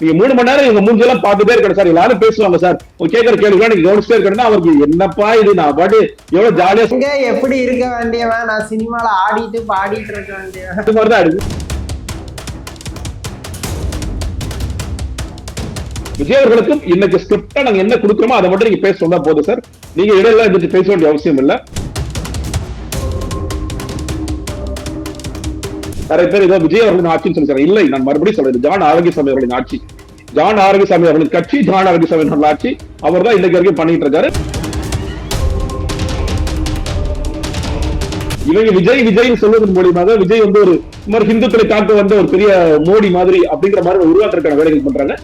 நீங்க 3 மணி நேரம் இவங்க மூஞ்செல்லாம் பார்த்துட்டே இருக்கணும் சார். எல்லாரும் பேசுவாங்க சார், கேட்கற கேள்வி நீங்க கவனிச்சுட்டே இருக்கணும்னா அவருக்கு என்னப்பா இது, நான் பாட்டு எவ்வளவு ஜாலியா எப்படி இருக்க வேண்டியவன், நான் சினிமால ஆடிட்டு பாடிட்டு இருக்க வேண்டியவன், அது மாதிரிதான் இருக்கு. விஜய் அவர்களுக்கும் இன்னைக்கு ஸ்கிரிப்டா நாங்க என்ன கொடுக்குறோமோ அதை மட்டும் நீங்க பேச சொன்னா போதும் சார். நீங்க இடையில இருந்துட்டு பேச வேண்டிய அவசியம் இல்ல. நிறைய பேர் ஏதோ விஜய் அவர்களின் ஆட்சின்னு சொல்லிருக்காங்க. இல்லை, நான் மறுபடியும் சொல்றேன், ஜான் ஆரோக்கியசாமி அவர்களின் ஆட்சி, ஜான் ஆரோக்கியசாமி அவர்களின் கட்சி, ஜான் ஆரோக்கியசாமி அவர்கள் ஆட்சி. அவர் தான் இன்னைக்கு வரைக்கும் பண்ணிட்டு இருக்காரு. இவங்க விஜய் விஜய் சொல்வதன் மூலியமாக விஜய் வந்து ஒரு மாதிரி ஹிந்துக்களை காக்க வந்த ஒரு பெரிய மோடி மாதிரி அப்படிங்கிற மாதிரி உருவாக்குறதுக்கான வேலைகள் பண்றாங்க.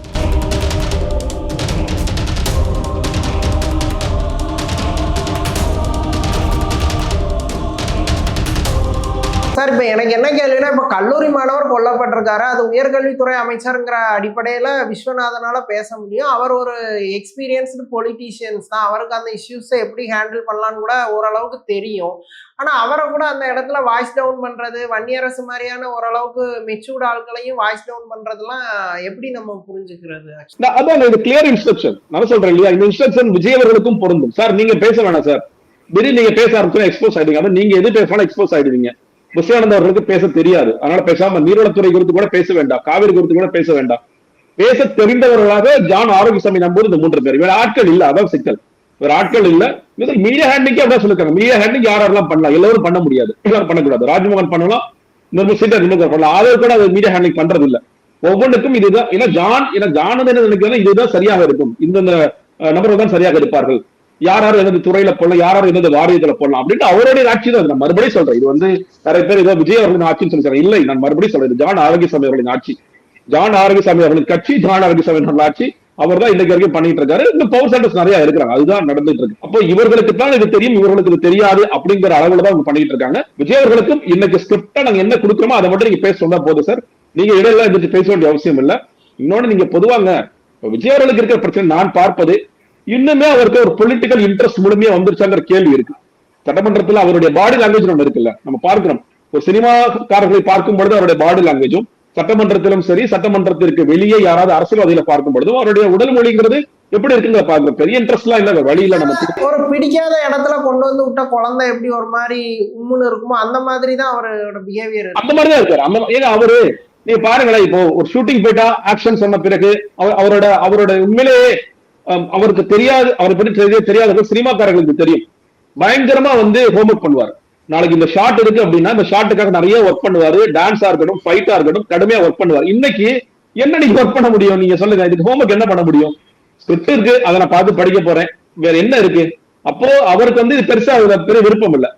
சார் இப்ப எனக்கு என்ன கேள்வினா, இப்ப கல்லூரி மாணவர் கொல்லப்பட்டிருக்காரு, அது உயர்கல்வித்துறை அமைச்சருங்கிற அடிப்படையில விஸ்வநாதனால பேச முடியும். அவர் ஒரு எக்ஸ்பீரியன்ஸ்டு பொலிட்டீஷியன்ஸ் தான், அவருக்கு அந்த இஷ்யூஸை எப்படி ஹேண்டில் பண்ணலான்னு கூட ஓரளவுக்கு தெரியும். ஆனா அவரை கூட அந்த இடத்துல வாய்ஸ் டவுன் பண்றது, வன்னியரசு மாதிரியான ஓரளவுக்கு மெச்சூர்ட் ஆட்களையும் வாய்ஸ் டவுன் பண்றதுலாம் எப்படி நம்ம புரிஞ்சுக்கிறது? அதான் இது கிளியர் இன்ஸ்ட்ரக்ஷன். நான் சொல்றேன் இல்லையா, இந்த இன்ஸ்ட்ரக்ஷன் விஜய் அவர்களுக்கும் பொருந்தும். சார் நீங்க பேச வேணாம் சார், திடீர்னு நீங்க பேச ஆரம்பிச்சா எக்ஸ்போஸ் ஆயிடுங்க. அதான் நீங்க எது பேசினாலும் எக்ஸ்போஸ் ஆயிடுவீங்க. விஸ்வநாதன் அவர்களுக்கு பேச தெரியாது, அதனால பேசாம நீர்வளத்துறை குறித்து கூட பேச வேண்டாம், காவிரி குறித்து கூட பேச வேண்டாம். பேச தெரிந்தவர்களாக ஜான் ஆரோக்கியசாமி நம்பூர் இந்த 3 பேர். வேற ஆட்கள் இல்ல, அதான் சிக்கல். வேற ஆட்கள் இல்ல. மீடியா ஹேண்டிங் அப்படியே சொல்லிருக்காங்க. மீடியா ஹேண்டிங் யாரெல்லாம் பண்ணலாம், எல்லாரும் பண்ண முடியாது, எல்லாரும் பண்ணக்கூடாது. ராஜ்மோகன் பண்ணலாம், பண்ணலாம், ஆதரவு கூட அது மீடியா ஹேண்டிங் பண்றது இல்ல. ஒவ்வொன்றுக்கும் இதுதான். ஏன்னா ஜான் என்ன நினைக்கிறேன், இதுதான் சரியாக இருக்கும், இந்த நபர்கள் தான் சரியாக இருப்பார்கள், யாரும் எந்த துறையில போடலாம், யாரும் எந்த வாரியத்துல போடலாம் அப்படின்னு அவருடைய ஆட்சி தான். நான் மறுபடியும் சொல்றேன், இது வந்து நிறைய பேர் ஏதோ விஜய் அவர்களின் ஆட்சின்னு சொல்லிருக்காங்க. இல்லை, நான் மறுபடியும் சொல்றேன், ஜான் ஆரோக்கியசாமி அவர்களின் ஆட்சி, ஜான் ஆரோக்கியசாமி அவர்களின் கட்சி, ஜான் ஆரோக்கியசாமி அவர்கள் ஆட்சி. அவர் தான் இன்னைக்கு வரைக்கும் பண்ணிட்டு இருக்காரு. இந்த பவர் சென்டர்ஸ் நிறைய இருக்கிறாங்க, அதுதான் நடந்துட்டு இருக்கு. அப்போ இவர்களுக்கு தான் இது தெரியும், இவர்களுக்கு இது தெரியாது அப்படிங்கிற அளவுல தான் அவங்க பண்ணிட்டு இருக்காங்க. விஜய் அவர்களுக்கும் இன்னைக்கு ஸ்கிரிப்டா நாங்க என்ன கொடுக்குறோமோ அதை மட்டும் நீங்க பேச சொன்னா போதும் சார். நீங்க இடையில இருந்துட்டு பேச வேண்டிய அவசியம் இல்ல. இன்னொன்னு நீங்க பொதுவாங்க விஜய் அவர்களுக்கு இருக்கிற பிரச்சனை நான் பார்ப்பது, இன்னுமே அவருக்கு ஒரு பொலிட்டிக்கல் இன்ட்ரெஸ்ட் முழுமையா வந்துருச்சாங்கிற கேள்வி இருக்கு. சட்டமன்றத்தில் அவருடைய பாடி லாங்குவேஜ் ஒன்று இருக்குல்ல, நம்ம பார்க்கிறோம். ஒரு சினிமாக்காரர்களை பார்க்கும் பொழுது அவருடைய பாடி லாங்குவேஜும், சட்டமன்றத்திலும் சரி சட்டமன்றத்திற்கு வெளியே யாராவது அரசியல்வாதிகளை பார்க்கும் பொழுதும் அவருடைய உடல் மொழிங்கிறது எப்படி இருக்குங்க பாக்குறோம். பெரிய இன்ட்ரெஸ்ட் எல்லாம் இல்ல, வழியில நமக்கு ஒரு பிடிக்காத இடத்துல கொண்டு வந்து விட்ட குழந்தை எப்படி ஒரு மாதிரி உம்முன்னு இருக்குமோ அந்த மாதிரி தான் அவரோட பிஹேவியர், அந்த மாதிரி தான் இருக்காரு. ஏன்னா அவரு நீங்க பாருங்களேன், இப்போ ஒரு ஷூட்டிங் போயிட்டா ஆக்ஷன் சொன்ன பிறகு அவரோட உண்மையிலேயே அவருக்கு தெரியாது, அவரை பற்றி தெரியாத சினிமாக்காரர்களுக்கு தெரியும். பயங்கரமா வந்து ஹோம்ஒர்க் பண்ணுவார். நாளைக்கு இந்த ஷாட் இருக்கு அப்படின்னா இந்த ஷாட்டுக்காக நிறைய ஒர்க் பண்ணுவாரு. டான்ஸா இருக்கட்டும், ஃபைட்டா இருக்கட்டும், கடுமையா ஒர்க் பண்ணுவார். இன்னைக்கு என்ன நீங்க ஒர்க் பண்ண முடியும், நீங்க சொல்லுங்க. இதுக்கு ஹோம்ஒர்க் என்ன பண்ண முடியும்? ஸ்கிரிப்ட் இருக்கு, அதை நான் பார்த்து படிக்க போறேன், வேற என்ன இருக்கு? அப்போ அவருக்கு வந்து இது பெருசா பெரிய விருப்பம் இல்லை.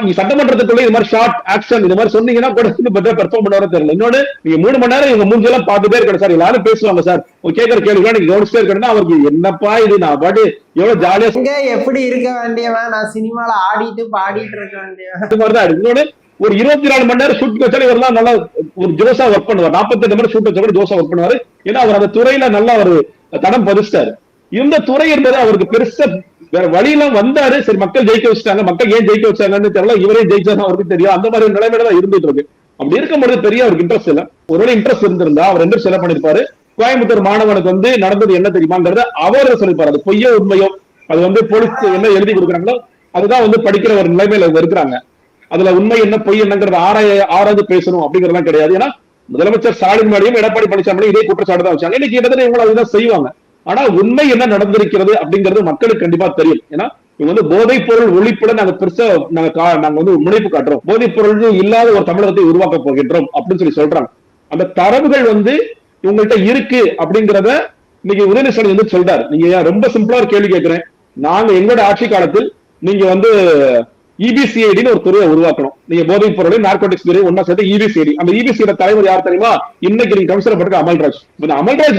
நீ சட்டமன்றத்துக்குள்ள இது மாதிரி ஷார்ட் ஆக்ஷன் இது மாதிரி சொன்னீங்கன்னா கூட பெர்ஃபார்ம் பண்ண தெரியல. இன்னொன்னு நீங்க 3 மணி நேரம் இவங்க மூஞ்செல்லாம் பார்த்துட்டே இருக்கணும் சார். எல்லாரும் பேசுவாங்க சார், கேட்கற கேள்வி நீங்க கவனிச்சுட்டே இருக்கணும்னா அவருக்கு என்னப்பா இது, நான் பாட்டு எவ்வளவு ஜாலியா எப்படி இருக்க வேண்டியவன், நான் சினிமால ஆடிட்டு பாடிட்டு இருக்க வேண்டியவன், அது மாதிரிதான் இருக்கு. இன்னொன்னு ஒரு 24 மணி நேரம் ஷூட் வச்சாலும் இவர் தான் நல்லா ஒரு ஜோசா ஒர்க் பண்ணுவார். 48 மணி ஷூட் வச்சா கூட ஜோசா ஒர்க் பண்ணுவாரு. ஏன்னா அவர் அந்த துறையில நல்லா ஒரு தடம் பதிச்சிட்டாரு. இந்த துறை என்பது அவருக்கு பெருசா வேற வழியெல்லாம் வந்தாரு. சரி, மக்கள் ஜெயிக்க வச்சுட்டாங்க, மக்கள் ஏன் ஜெயிக்க வச்சாங்கன்னு தெரியல, இவரே ஜெயிச்சாதான் அவருக்கு தெரியும். அந்த மாதிரி நிலைமையில தான் இருந்துட்டு இருக்கு. அப்படி இருக்கும்போது பெரிய அவருக்கு இன்ட்ரெஸ்ட் இல்ல. ஒருவேளை இன்ட்ரெஸ்ட் இருந்திருந்தா அவர் இன்ட்ரெஸ்ட் என்ன பண்ணிருப்பாரு, கோயம்புத்தூர் மாணவனுக்கு வந்து நடந்தது என்ன தெரியுமாங்கிறத அவர் சொல்லிப்பாரு. அது பொய்யோ உண்மையோ, அது வந்து போலீஸ் என்ன எழுதி கொடுக்குறாங்களோ அதுதான் வந்து படிக்கிற ஒரு நிலைமையில இருக்கிறாங்க. அதுல உண்மை என்ன பொய் என்னங்கிறத ஆராய்ந்து பேசணும் அப்படிங்கறதெல்லாம் கிடையாது. ஏன்னா முதலமைச்சர் ஸ்டாலின் மேலேயும் எடப்பாடி பழனிசாமி இதே குற்றச்சாட்டு தான் வச்சாங்க. இன்னைக்கு கிட்டத்தட்ட இவங்க அதுதான் செய்வாங்க. ஆனா உண்மை என்ன நடந்திருக்கிறது அப்படிங்கிறது மக்களுக்கு கண்டிப்பா தெரியும். ஏன்னா இவங்க வந்து போதைப் பொருள் ஒழிப்புல நாங்க பெருசா நாங்க வந்து முனைப்பு காட்டுறோம், போதைப் பொருள் இல்லாத ஒரு தமிழகத்தை உருவாக்க போகின்றோம் அப்படின்னு சொல்றாங்க. அந்த தரவுகள் வந்து இவங்கள்ட்ட இருக்கு அப்படிங்கிறத இன்னைக்கு உதயநிதி ஸ்டாலின் வந்து சொல்றாரு. நீங்க ரொம்ப சிம்பிளா ஒரு கேள்வி கேட்கிறேன். நாங்க எங்களோட ஆட்சி காலத்தில் நீங்க வந்து இபிசிஐடின்னு ஒரு துறையை உருவாக்கணும். நீங்க போதைப் பொருளை நார்கோட்டிக்ஸ் துறை ஒன்னா சேர்த்து இபிசிஐடி. அந்த இபிசியோட தலைவர் யார் தெரியுமா? இன்னைக்கு நீங்க கமிஷனர் பண்ற அமல்ராஜ். அமல்ராஜ்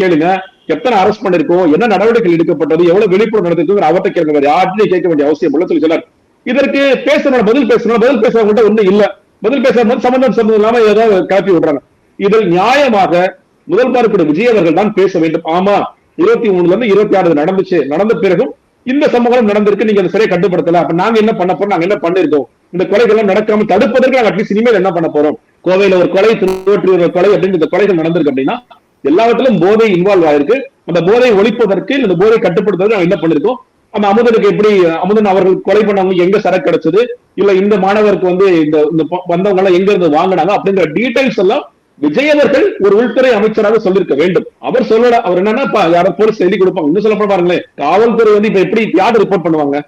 கேளுங்க, எத்தனை அரெஸ்ட் பண்ணிருக்கோம், என்ன நடவடிக்கைகள் எடுக்கப்பட்டது, எவ்வளவு விழிப்புணர்வு நடந்திருக்கு, அவர்கிட்ட கேட்க வேண்டிய யார்ட்டையும் கேட்க வேண்டிய அவசியம் இல்ல சொல்லி சொல்லார். இதற்கு பேசணும், பதில் பேசுறவங்க ஒண்ணு இல்ல. பதில் பேசுறது சம்பந்தம் இல்லாம ஏதாவது கிளப்பி விடுறாங்க. இதில் நியாயமாக முதல் பார்க்கக்கூடிய விஜய் அவர்கள் தான் பேச வேண்டும். ஆமா, 23 இருந்து 26 நடந்துச்சு, நடந்த பிறகும் இந்த சம்பவம் நடந்திருக்கு, நீங்க சரியா கட்டுப்படுத்தல, அப்ப நாங்க என்ன பண்ண போறோம், நாங்க என்ன பண்ணிருக்கோம், இந்த கொலைகள் நடக்காம தடுப்பதற்கு நாங்க அட்லீஸ்ட் இனிமேல் என்ன பண்ண போறோம்? கோவையில ஒரு கொலை, திருவொற்றியூர் கொலை அப்படின்னு இந்த கொலைகள் நடந்திருக்கு அப்படின்னா எல்லாவற்றிலும் போதை இன்வால்வ் ஆயிருக்கு. அந்த போதை ஒழிப்பதற்கு, இந்த போதை கட்டுப்படுத்துவதற்கு நம்ம என்ன பண்ணிருக்கோம், அந்த அமுதனுக்கு எப்படி அமுதன் அவர்கள் கொலை பண்ணவங்க எங்க சரக்கு கிடைச்சது, இல்ல இந்த மாணவருக்கு வந்து இந்த வந்தவங்க எல்லாம் எங்க இருந்து வாங்கினாங்க அப்படிங்கிற டீடைல்ஸ் எல்லாம் விஜய் அவர்கள் ஒரு உள்துறை அமைச்சராக சொல்லிருக்க வேண்டும். அவர் சொல்லல. அவர் என்னன்னா யாரோ போலீஸ் எழுதி கொடுப்பாங்க. இன்னும் சொல்ல பாருங்களேன், காவல்துறை வந்து இப்ப எப்படி யாரு ரிப்போர்ட் பண்ணுவாங்க,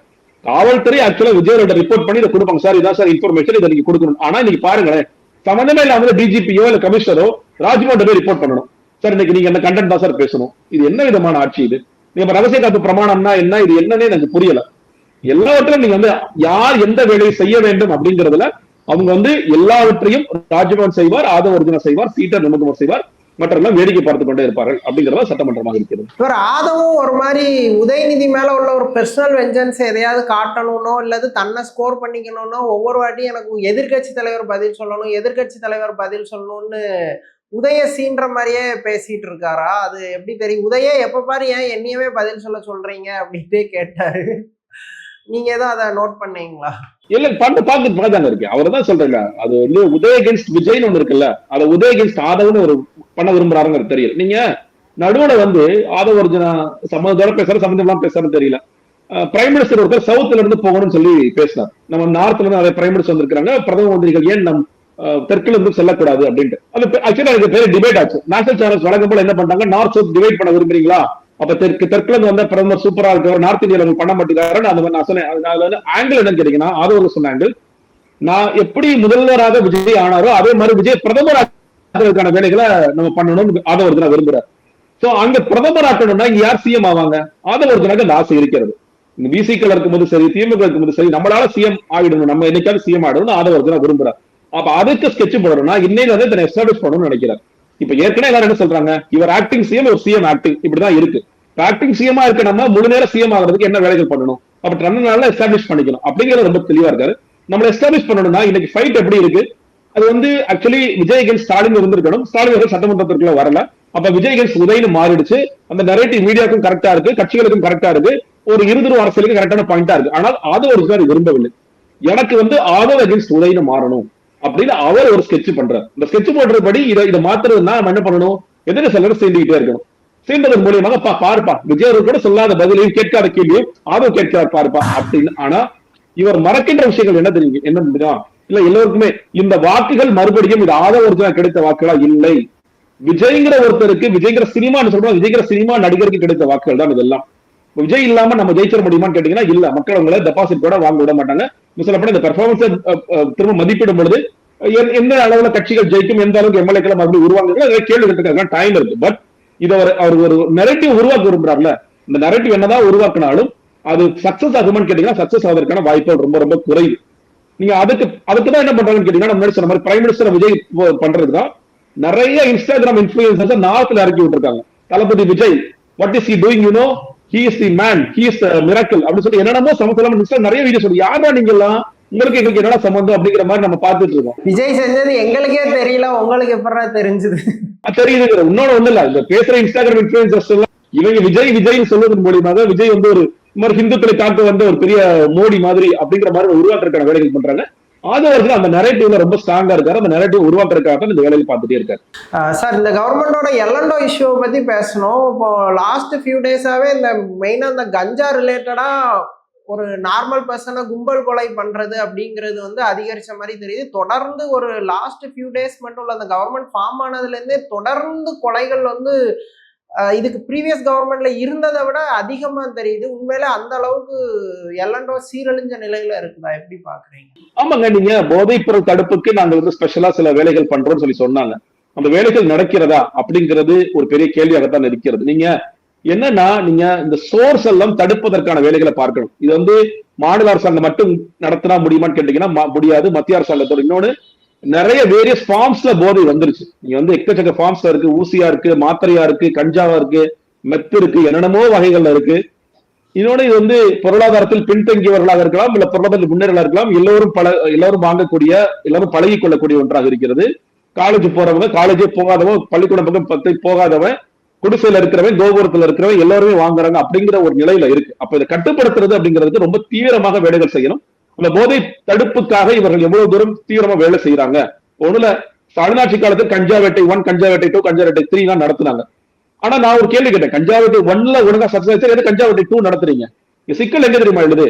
காவல்துறை ஆக்சுவலா விஜயோட ரிப்போர்ட் பண்ணி இதை கொடுப்பாங்க. சார் இதான் சார் இன்ஃபர்மேஷன், இதை நீங்க கொடுக்கணும். ஆனா இன்னைக்கு பாருங்களேன், சம்பந்தமே இல்லாம டிஜிபியோ இல்ல கமிஷனரோ ராஜ்மோகன் போய் ரிப்போர்ட் பண்ணணும். சார் இன்னைக்கு நீங்க என்ன கண்டென்ட் தான் சார் பேசணும். இது என்ன விதமான ஆட்சி இது? நீங்க ரகசிய காப்பு பிரமாணம்னா என்ன, இது என்னன்னே எனக்கு புரியல. எல்லாவற்றிலும் நீங்க வந்து யார் எந்த வேலையை செய்ய வேண்டும் அப்படிங்கறதுல அவங்க வந்து எல்லாவற்றையும் ராஜ்பவன் செய்வார், ஆதவ அர்ஜுனா செய்வார், சீட்டர் நிமகுமார் செய்வார், மற்றெல்லாம் வேடிக்கை பார்த்து கொண்டே இருப்பார்கள் அப்படிங்கிறத சட்டமன்றமாக இருக்கிறது. இவர் ஆதவும் ஒரு மாதிரி உதயநிதி மேல உள்ள ஒரு பர்சனல் வெஞ்சன்ஸ் எதையாவது காட்டணும்னோ இல்லது தன்னை ஸ்கோர் பண்ணிக்கணும்னோ ஒவ்வொரு வாட்டியும் எனக்கு எதிர்கட்சி தலைவர் பதில் சொல்லணும், எதிர்கட்சி தலைவர் பதில் சொல்லணும்னு உதய சீன்ற மாதிரியே பேசிட்டு இருக்காரா? அது எப்படி தெரியும்? உதய எப்ப பாரு ஏன் என்னையவே பதில் சொல்றீங்க அப்படின்ட்டு கேட்டாரு. நீங்க ஏதோ அதை நோட் பண்ணீங்களா? இல்ல பாத்துதாங்க இருக்கு. அவர் தான் சொல்றேங்க, அது வந்து உதய அகேன்ஸ்ட் விஜய்னு ஒண்ணு இருக்குல்ல, அதை உதய அகேன்ஸ்ட் ஆதவன்னு ஒரு பண்ண விரும்புறாருங்கிறது தெரியல. நீங்க நடுவுல வந்து ஆதவ அர்ஜுனா சம்மந்தத்தோட பேசுற சம்மந்தம் பேசுறது தெரியல. பிரைம் மினிஸ்டர் ஒருத்தர் சவுத்ல இருந்து போகணும்னு சொல்லி பேசினார். நம்ம நார்த்ல இருந்து நிறைய பிரைம் மினிஸ்டர் வந்திருக்காங்க, பிரதம மந்திரிகள் ஏன் நம் தெற்குல இருந்து செல்லக்கூடாது அப்படின்ட்டு. அது ஆக்சுவலா எனக்கு பேரு டிபேட் ஆச்சு. நேஷனல் சேனல்ஸ் வழக்கம் போல என்ன பண்றாங்க, நார்த் சவுத் டிவைட் பண்ண விரும்புறீங்களா, அப்ப தெற்குல இருந்து வந்த பிரதமர் சூப்பரா இருக்கு, நார்த் இந்தியால பண்ண மாட்டேங்கிறாரு. அந்த மாதிரி நான் சொன்னேன். ஆங்கிள் என்னன்னு கேட்டீங்கன்னா, ஆதவ சொன்ன ஆங்கிள், நான் எப்படி முதல்வராக விஜய் ஆனாரோ அதே மாதிரி விஜய் பிரதமர் ஆகிறதுக்கான வேலைகளை நம்ம பண்ணணும்னு ஆதவ அர்ஜுனா விரும்புறாரு. சோ அங்க பிரதமர் ஆக்கணும்னா இங்க யார் சிஎம் ஆவாங்க? ஆதவ அர்ஜுனாக்கு அந்த ஆசை இருக்கிறது. இந்த பிசிக்கள் இருக்கும்போது சரி, திமுக இருக்கும்போது சரி, நம்மளால சிஎம் ஆகிடணும், நம்ம என்னைக்காவது சிஎம் ஆகிடணும் ஆதவ அர்ஜுனா விரும்புறாரு. அப்ப அதுக்கு ஸ்கெட்ச் போடணும்னா இன்னைக்கு வந்து தன்னை எஸ்டாப்ளிஷ் பண்ணணும்னு நினைக்கிறார். இப்ப ஏற்கனவே எல்லாரும் என்ன சொல்றாங்க, இவர் ஆக்டிங் சிஎம், ஒரு சிஎம் ஆக்டிங், இப்படிதான் இருக்கு. ஆக்டிங் சிஎம்மா இருக்க நம்ம முழு நேரம் சிஎம் ஆகிறதுக்கு என்ன வேலைகள் பண்ணணும், அப்ப 2 நாள்ல எஸ்டாப்ளிஷ் பண்ணிக்கணும் அப்படிங்கிறது ரொம்ப தெளிவா இருக்காரு. நம்ம எஸ்டாப்ளிஷ் பண்ணணும்னா இன்னைக்கு ஃபைட் எப்படி இருக்கு, அது வந்து ஆக்சுவலி விஜய் அகேன்ஸ்ட் ஸ்டாலின் இருந்திருக்கணும். ஸ்டாலின் சட்டமன்றத்திற்குள்ள வரல. அப்ப விஜய் அகேன்ஸ்ட் உதயன்னு மாறிடுச்சு. அந்த நரேட்டிவ் மீடியாவுக்கும் கரெக்டா இருக்கு, கட்சிகளுக்கும் கரெக்டா இருக்கு, ஒரு இருதுரு அரசியலுக்கு கரெக்டான பாயிண்டா இருக்கு. ஆனால் ஆதவ அர்ஜுனா விரும்பவில்லை. எனக்கு வந்து ஆதவ அகேன்ஸ்ட் உதயன்னு மாறணும் அப்படின்னு அவர் ஒரு ஸ்கெட்ச் பண்றாரு. இந்த ஸ்கெட்ச் போடுறபடி இதை மாத்துறதுன்னா நம்ம என்ன பண்ணணும், எதிர சிலர் சேர்ந்துகிட்டே இருக்கணும். சேர்ந்ததன் மூலியமாக பார்ப்பா விஜய் அவர்கள் கூட சொல்லாத பதிலையும் கேட்காத கேள்வியும் ஆதவ கேட்கிறார் பார்ப்பா அப்படின்னு. ஆனா இவர் மறக்கின்ற விஷயங்கள் என்ன தெரியுங்க, என்ன தெரியுமா, இல்ல எல்லோருக்குமே இந்த வாக்குகள் மறுபடியும் இது ஆதவ அர்ஜுனா கிடைத்த வாக்குகளா இல்லை, விஜய்ங்கிற ஒருத்தருக்கு, விஜய்ங்கிற சினிமான்னு சொல்றோம், விஜய்ங்கிற சினிமா நடிகருக்கு கிடைத்த வாக்குகள் தான் இதெல்லாம். விஜய் இல்லாம நம்ம ஜெயிச்சிட முடியுமான்னு கேட்டீங்கன்னா இல்ல. மக்கள் அவங்களை டெபாசிட் கூட வாங்க விட மாட்டாங்க. சொல்லப்பட இந்த பெர்ஃபார்மன்ஸ் திரும்ப மதிப்பிடும் பொழுது எந்த அளவுல கட்சிகள் ஜெயிக்கும், எந்த அளவுக்கு எம்எல்ஏக்களை மறுபடியும் உருவாங்க கேள்வி கேட்டுக்காக டைம் இருக்கு. பட் இதை அவர் ஒரு நெரேட்டிவ் உருவாக்க விரும்புறாருல, இந்த நெரேட்டிவ் என்னதான் உருவாக்கினாலும் அது சக்சஸ் ஆகுமான்னு கேட்டீங்கன்னா சக்சஸ் ஆவதற்கான வாய்ப்புகள் ரொம்ப ரொம்ப குறைவு. நீங்க அதுக்குதான் என்ன பண்றாங்கன்னு கேட்டீங்கன்னா, நம்ம சொன்ன மாதிரி பிரைம் மினிஸ்டர் விஜய் பண்றதுதான் நிறைய இன்ஸ்டாகிராம் இன்ஃபுளுசர்ஸ் நார்த்ல இறக்கி விட்டுருக்காங்க. தளபதி Vijay what is he doing, you know, he is the man, he is the miracle அப்படின்னு சொல்லி என்னென்னமோ சமூகத்துல நிறைய வீடியோ சொல்லி, யாரா நீங்க எல்லாம், உங்களுக்கு எங்களுக்கு என்னடா சம்பந்தம் அப்படிங்கிற மாதிரி நம்ம பார்த்துட்டு இருக்கோம். விஜய் செஞ்சது எங்களுக்கே தெரியல, உங்களுக்கு எப்படா தெரிஞ்சது? தெரியுதுங்கிற இன்னொன்னு ஒண்ணு இல்ல, இந்த பேசுற இன்ஸ்டாகிராம் இன்ஃபுளுசர்ஸ் எல்லாம் இவங்க விஜய் சொல்வதன் மூலியமாக விஜய் வந்து ஒரு மாதிரி ஹிந்துக்களை காக்க வந்து ஒரு பெரிய மோடி மாதிரி அப்படிங்கிற மாதிரி உருவாக்குறதுக்கான வேலைகள் பண்றாங்க. ஆதவர்கள் அந்த நரேட்டிவ்ல ரொம்ப ஸ்ட்ராங்கா இருக்காரு. அந்த நரேட்டிவ் உருவாக்குறதுக்காக இந்த வேலையை பார்த்துட்டே இருக்காரு. சார், இந்த கவர்மெண்டோட எல்லண்டோ இஷ்யூவை பத்தி பேசணும். இப்போ லாஸ்ட் ஃபியூ டேஸாவே இந்த மெயினா இந்த கஞ்சா ரிலேட்டடா ஒரு நார்மல் பர்சனை கும்பல் கொலை பண்றது அப்படிங்கிறது வந்து அதிகரிச்ச மாதிரி தெரியுது. தொடர்ந்து ஒரு லாஸ்ட் ஃபியூ டேஸ் மட்டும் இல்ல, அந்த கவர்மெண்ட் ஃபார்ம் ஆனதுல இருந்தே தொடர்ந்து கொலைகள் வந்து இதுக்கு ப்ரீவியஸ் கவர்மெண்ட்ல இருந்ததை விட அதிகமா தெரியுது. உண்மையில அந்த அளவுக்கு எல்லண்டோ சீரழிஞ்ச நிலையில இருக்குதா, எப்படி பாக்குறீங்க? ஆமாங்க, நீங்க போதைப் பொருள் தடுப்புக்கு நாங்க வந்து ஸ்பெஷலா சில வேலைகள் பண்றோம்னு சொல்லி சொன்னாங்க. அந்த வேலைகள் நடக்கிறதா அப்படிங்கிறது ஒரு பெரிய கேள்வியாகத்தான் இருக்கிறது. நீங்க என்னன்னா, நீங்க இந்த சோர்ஸ் எல்லாம் தடுப்பதற்கான வேலைகளை பார்க்கணும். இது வந்து மாநில அரசாங்கம் மட்டும் நடத்தினா முடியுமான்னு கேட்டீங்கன்னா முடியாது. மத்திய அரசாங்கத்தோட இன்னொன்னு நிறைய வேரியஸ் ஃபார்ம்ஸ்ல போதை வந்துருச்சு. நீங்க வந்து எக்கச்சக்க ஃபார்ம்ஸ்ல இருக்கு, ஊசியா இருக்கு, மாத்திரையா இருக்கு, கஞ்சாவா இருக்கு, மெத்து இருக்கு, என்னென்னமோ வகைகள்ல இருக்கு. இன்னொன்னு இது வந்து பொருளாதாரத்தில் பின்தங்கியவர்களாக இருக்கலாம், இல்ல பொருளாதாரத்தில் முன்னேறலா இருக்கலாம், எல்லாரும் வாங்கக்கூடிய, எல்லாரும் பழகி கொள்ளக்கூடிய ஒன்றாக இருக்கிறது. காலேஜ் போறவங்க, காலேஜே போகாதவன், பள்ளிக்கூடம் பக்கம் போகாதவன், குடிசையில இருக்கிறவன், கோபுரத்துல இருக்கிறவன் எல்லாருமே வாங்குறாங்க அப்படிங்கிற ஒரு நிலையில இருக்கு. அப்ப இதை கட்டுப்படுத்துறது அப்படிங்கிறதுக்கு ரொம்ப தீவிரமாக வேலைகள் செய்யணும். அந்த போதை தடுப்புக்காக இவர்கள் எவ்வளவு தூரம் தீவிரமா வேலை செய்யறாங்க. ஒண்ணுல அருணாட்சி காலத்தில் கஞ்சா வேட்டை 1, கஞ்சா வேட்டை 2, கஞ்சா வேட்டை 3 தான் நடத்துனாங்க. ஆனா நான் ஒரு கேள்வி கேட்டேன், கஞ்சா வேட்டை 1ல ஒழுங்கா சஸ்பெண்ட் எது கஞ்சா வேட்டை 2 நடத்துறீங்க? சிக்கல் எங்க தெரியுமா எழுது?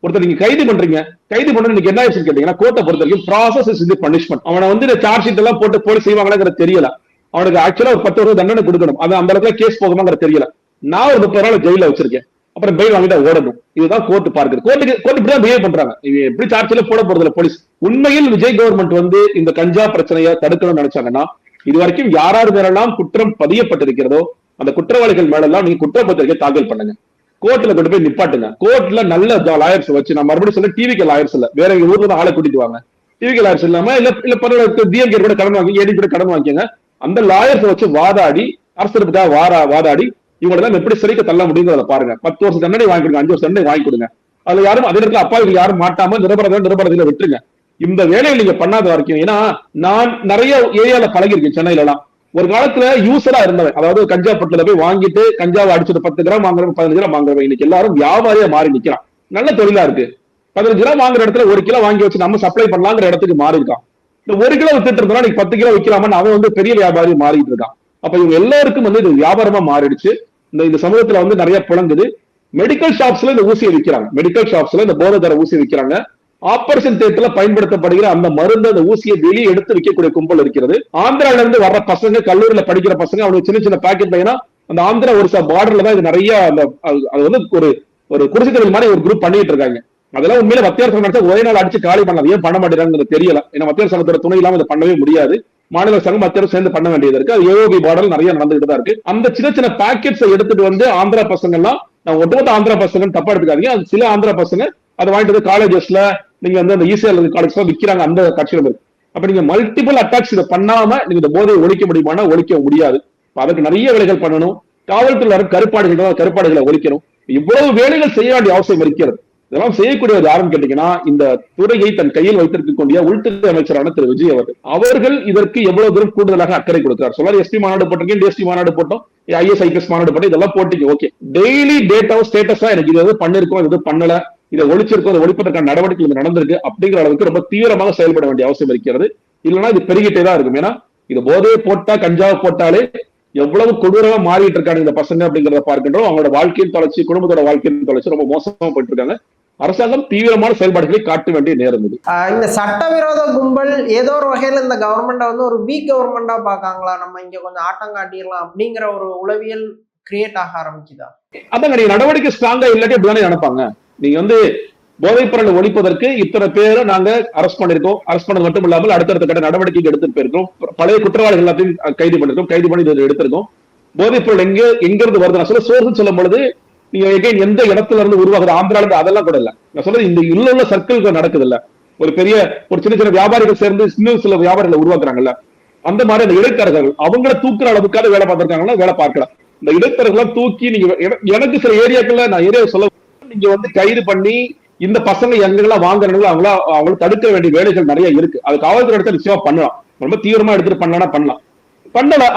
ஒருத்தர் நீங்க கைது பண்றீங்க, கைது பண்ண நீங்க என்ன ஆயிடுச்சு கேட்டீங்கன்னா, கோர்ட்டை பொறுத்த வரைக்கும் ப்ராசஸ் இஸ் தி பனிஷ்மெண்ட். அவனை வந்து இந்த சார்ஜ் ஷீட் எல்லாம் போட்டு போலீஸ் செய்வாங்களாங்கிறது தெரியல. அவனுக்கு ஆக்சுவலா ஒரு 10 வருஷம் தண்டனை கொடுக்கணும். அது அந்த இடத்துல கேஸ் போகுமாங்கிறது தெரியல. நான் ஒரு 30 நாள் ஜெயில வச்சிருக்கேன், அப்புறம் பெயில் வாங்கிட்டு ஓடணும். இதுதான் கோர்ட் பார்க்குது. கோர்ட் இப்படிதான் பிஹேவ் பண்றாங்க. எப்படி சார்ஜ்ல போட போறதில்ல போலீஸ். உண்மையில் விஜய் கவர்மெண்ட் வந்து இந்த கஞ்சா பிரச்சனையை தடுக்கணும்னு நினைச்சாங்கன்னா, இது வரைக்கும் யாராரு மேலாம் குற்றம் பதியப்பட்டிருக்கிறதோ அந்த குற்றவாளிகள் மேலெல்லாம் நீங்க குற்றப்பத்திரிகை தாக்கல் பண்ணுங்க, கோர்ட்ல கொண்டு போய் நிப்பாட்டுங்க. கோர்ட்ல நல்ல லாயர்ஸ் வச்சு, நான் மறுபடியும் சொல்ல டிவிக்கு லாயர்ஸ் இல்ல, வேற ஊர்ல தான் ஆளை கூட்டிட்டு வாங்க. டிவிக்கு லாயர்ஸ் இல்லாம இல்ல பரவாயில்ல, டிஎம்கே கூட கடன் வாங்கி, ஏடி கூட கடன் வாங்கிக்கங்க. அந்த லாயர்ஸ் வச்சு வாதாடி, அரசுக்காக வாதாடி இவங்களெல்லாம் எப்படி சிறைக்கு தள்ள முடியுங்கிறத பாருங்க. 10 வருஷம் தண்டனை வாங்கி கொடுங்க, 5 வருஷம் தண்டனை வாங்கி கொடுங்க. அதுல யாரும் அதே இடத்துல அப்பாவிகள் யாரும் மாட்டாம நிரபராதிகளை விட்டுருங்க. இந்த வேலையை நீங்க பண்ணாத வரைக்கும், ஏன்னா நான் நிறைய ஏரியால பழகிருக்கேன் சென்னையில எல்லாம். ஒரு காலத்துல யூசரா இருந்தவன், அதாவது கஞ்சா பொட்டில போய் வாங்கிட்டு கஞ்சாவை அடிச்சுட்டு 10 கிராம் வாங்குறவன் 15 கிராம் வாங்குறவன் இன்னைக்கு எல்லாரும் வியாபாரியா மாறி நிக்கிறான். நல்ல தொழிலா இருக்கு. 15 கிராம் வாங்குற இடத்துல 1 கிலோ வாங்கி வச்சு நம்ம சப்ளை பண்ணலாங்கிற இடத்துக்கு மாறி இருக்கான். இந்த 1 கிலோ வித்துட்டு இருந்தா நீங்க 10 கிலோ விற்கலாமான்னு அவன் வந்து பெரிய வியாபாரி மாறிட்டு இருக்கான். அப்ப இவங்க எல்லாருக்கும் வந்து இது வியாபாரமா மாறிடுச்சு. இந்த சமூகத்துல வந்து நிறைய புழங்குது. மெடிக்கல் ஷாப்ஸ்ல இந்த ஊசியை விற்கிறாங்க, மெடிக்கல் ஷாப்ஸ்ல இந்த போதைதர ஊசியை விற்கிறாங்க. ஆபரேஷன் தியேட்டர்ல பயன்படுத்தப்படுகிற அந்த மருந்து, அந்த ஊசியை வெளியே எடுத்து விற்கக்கூடிய கும்பல் இருக்கிறது. ஆந்திரால இருந்து வர்ற பசங்க, கல்லூரியில படிக்கிற பசங்க, அவங்களுக்கு சின்ன சின்ன பாக்கெட் பையனா அந்த ஆந்திரா ஒரிசா பார்டர்ல தான் இது நிறைய அது வந்து ஒரு குடிசை மாதிரி ஒரு குரூப் பண்ணிட்டு இருக்காங்க. அதெல்லாம் உண்மையில மத்திய அரசு நினைச்சா ஒரே நாள் அடிச்சு காலி பண்ணலாம். ஏன் பண்ண மாட்டேங்கிறாங்க தெரியல. ஏன்னா மத்திய அரசாங்கத்தோட துணை இல்லாம இதை பண்ணவே முடியாது. மாநில அரசாங்கம் மத்திய அரசு சேர்ந்து பண்ண வேண்டியது இருக்கு. அது ஏஓபி பார்டர் நிறைய நடந்துகிட்டு தான் இருக்கு. அந்த சின்ன சின்ன பாக்கெட்ஸை எடுத்துட்டு வந்து ஆந்திரா பசங்க எல்லாம், நான் ஒட்டுமொத்த ஆந்திரா பசங்க தப்பா எடுத்துக்காதீங்க, அது சில ஆந்திரா பசங்க அதை வாங்கிட்டு வந்து காலேஜஸ்ல நீங்க வந்து அந்த ஈசிஆர் காலேஜ்ல விற்கிறாங்க. அந்த கட்சியில இருக்கு. அப்ப நீங்க மல்டிபிள் அட்டாக்ஸ் இதை பண்ணாம நீங்க இந்த போதையை ஒழிக்க முடியுமானா ஒழிக்க முடியாது. அதுக்கு நிறைய வேலைகள் பண்ணணும். காவல்துறை கருப்பாடுகளை ஒழிக்கணும். இவ்வளவு வேலைகள் செய்ய வேண்டிய அவசியம் இருக்கிறது. இதெல்லாம் செய்யக்கூடியது யாருன்னு கேட்டீங்கன்னா, இந்த துறையை தன் கையில் வைத்திருக்கக்கூடிய உள்துறை அமைச்சரான திரு விஜய் அவர்கள் இதற்கு எவ்வளவு தூரம் கூடுதலாக அக்கறை கொடுக்கிறார். சொல்லார் எஸ்பி மாநாடு போட்டிருக்கேன், டிஎஸ்பி மாநாடு போட்டோம், ஐஎஸ் ஐபிஎஸ் மாநாடு போட்டோம், இதெல்லாம் போட்டீங்க. ஓகே, டெய்லி டேட்டாவும் ஸ்டேட்டஸா எனக்கு இது பண்ணிருக்கோம், இது பண்ணல, இதை ஒழிச்சிருக்கோம், இதை ஒழிப்பதற்கான நடவடிக்கை நடந்திருக்கு அப்படிங்கிற அளவுக்கு ரொம்ப தீவிரமாக செயல்பட வேண்டிய அவசியம் இருக்கிறது. இல்லைன்னா இது பெருகிட்டே தான் இருக்கும். ஏன்னா இது போதையை போட்டா, கஞ்சாவை போட்டாலே எவ்வளவு கொடூரமா மாறிட்டு இருக்காங்க இந்த பசங்க அப்படிங்கிறத பார்க்கின்றோம். அவங்களோட வாழ்க்கையின் தொலைச்சி, குடும்பத்தோட வாழ்க்கையின் தொலைச்சி ரொம்ப மோசமா போயிட்டு இருக்காங்க. அரசாங்கம் தீவிரமான செயல்பாடுகளை காட்ட வேண்டிய நேரம் இது. இந்த சட்டவிரோத கும்பல் ஏதோ ஒரு வகையில இந்த கவர்மெண்ட்டை வந்து ஒரு வீக் கவர்மெண்டா பாக்காங்களா, நம்ம இங்க கொஞ்சம் ஆட்டம் காட்டிடலாம் அப்படிங்கிற ஒரு உளவியல் கிரியேட் ஆக ஆரம்பிக்குதா? அதாங்க, நீங்க நடவடிக்கை ஸ்ட்ராங்கா இல்லாட்டி அப்படிதானே நினைப்பாங்க. நீங்க வந்து போதைப் பொருளை ஒழிப்பதற்கு இத்தனை பேரை நாங்க அரெஸ்ட் பண்ணிருக்கோம். அரெஸ்ட் பண்ணது மட்டும் இல்லாமல் அடுத்தடுத்த கட்ட நடவடிக்கை எடுத்துட்டு போயிருக்கோம். பழைய குற்றவாளிகள் எல்லாத்தையும் கைது பண்ணிருக்கோம், கைது பண்ணி எடுத்திருக்கோம். போதைப் பொருள் எங்க இருந்து வருது நான் சோர்ஸ் சொல்லும் பொழுது நீங்க எந்த இடத்துல இருந்து உருவாகுது, ஆந்திரால இருந்து, அதெல்லாம் கூட இல்ல. நான் சொல்றது இந்த உள்ள சர்க்கிள் நடக்குது இல்ல, ஒரு சின்ன சின்ன வியாபாரிகள் சேர்ந்து இன்னும் சில வியாபாரிகளை உருவாக்குறாங்கல்ல, அந்த மாதிரி அந்த இடைத்தரகர்கள் அவங்கள தூக்குற அளவுக்காக வேலை பார்த்திருக்காங்களா, வேலை பார்க்கலாம். இந்த இடைத்தரகளை தூக்கி நீங்க எனக்கு சில ஏரியாக்கள்ல நான் ஏரியா சொல்ல, நீங்க வந்து கைது பண்ணி இந்த பசங்க எங்கெல்லாம் வாங்குறாங்களோ அவங்கள தடுக்க வேண்டிய வேலைகள் நிறைய இருக்கு. அது காவல்துறை எடுத்து நிச்சயமா பண்ணலாம். ரொம்ப தீவிரமா எடுத்துட்டு பண்ணல.